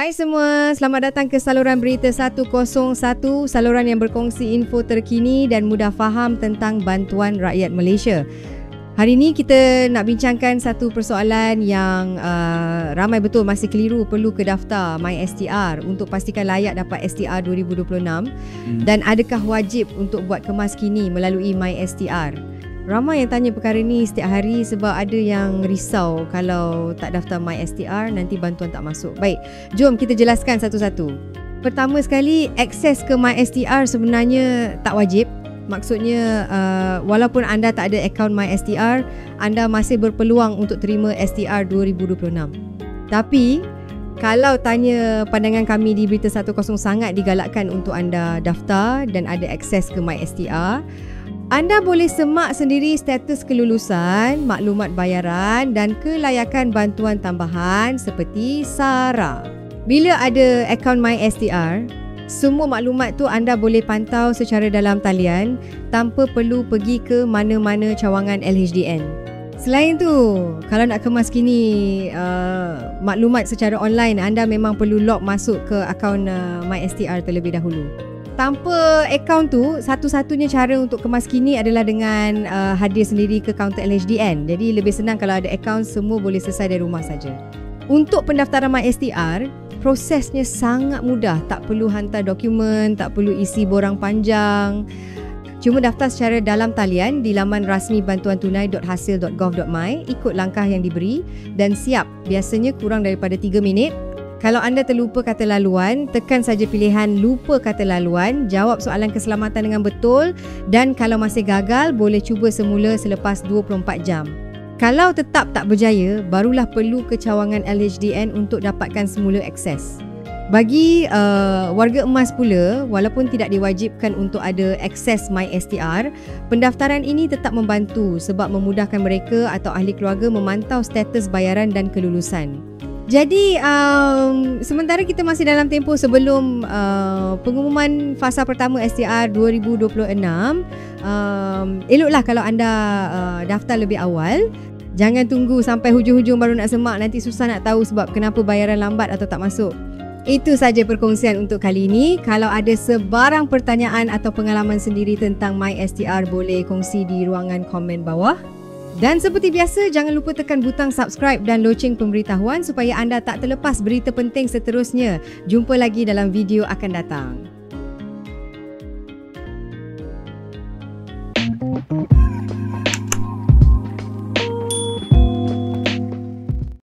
Hai semua, selamat datang ke saluran Berita 101, saluran yang berkongsi info terkini dan mudah faham tentang bantuan rakyat Malaysia. Hari ini kita nak bincangkan satu persoalan yang ramai betul masih keliru perlu ke daftar MySTR untuk pastikan layak dapat STR 2026 dan adakah wajib untuk buat kemas kini melalui MySTR. Ramai yang tanya perkara ni setiap hari sebab ada yang risau kalau tak daftar MySTR nanti bantuan tak masuk. Baik, jom kita jelaskan satu-satu. Pertama sekali, akses ke MySTR sebenarnya tak wajib. Maksudnya walaupun anda tak ada akaun MySTR, anda masih berpeluang untuk terima STR 2026. Tapi kalau tanya pandangan kami di Berita 101, sangat digalakkan untuk anda daftar dan ada akses ke MySTR. Anda boleh semak sendiri status kelulusan, maklumat bayaran dan kelayakan bantuan tambahan seperti SARA. Bila ada akaun MySTR, semua maklumat tu anda boleh pantau secara dalam talian tanpa perlu pergi ke mana-mana cawangan LHDN. Selain tu, kalau nak kemas kini maklumat secara online, anda memang perlu log masuk ke akaun MySTR terlebih dahulu. Tanpa akaun tu, satu-satunya cara untuk kemas kini adalah dengan hadir sendiri ke kaunter LHDN. Jadi lebih senang kalau ada akaun, semua boleh selesai dari rumah saja. Untuk pendaftaran MySTR, prosesnya sangat mudah. Tak perlu hantar dokumen, tak perlu isi borang panjang. Cuma daftar secara dalam talian di laman rasmi bantuantunai.hasil.gov.my, ikut langkah yang diberi dan siap. Biasanya kurang daripada 3 minit. Kalau anda terlupa kata laluan, tekan saja pilihan lupa kata laluan, jawab soalan keselamatan dengan betul dan kalau masih gagal, boleh cuba semula selepas 24 jam. Kalau tetap tak berjaya, barulah perlu ke cawangan LHDN untuk dapatkan semula akses. Bagi warga emas pula, walaupun tidak diwajibkan untuk ada akses MySTR, pendaftaran ini tetap membantu sebab memudahkan mereka atau ahli keluarga memantau status bayaran dan kelulusan. Jadi, sementara kita masih dalam tempoh sebelum pengumuman fasa pertama STR 2026, eloklah kalau anda daftar lebih awal. Jangan tunggu sampai hujung-hujung baru nak semak, nanti susah nak tahu sebab kenapa bayaran lambat atau tak masuk. Itu saja perkongsian untuk kali ini. Kalau ada sebarang pertanyaan atau pengalaman sendiri tentang MySTR, boleh kongsi di ruangan komen bawah. Dan seperti biasa, jangan lupa tekan butang subscribe dan loceng pemberitahuan supaya anda tak terlepas berita penting seterusnya. Jumpa lagi dalam video akan datang.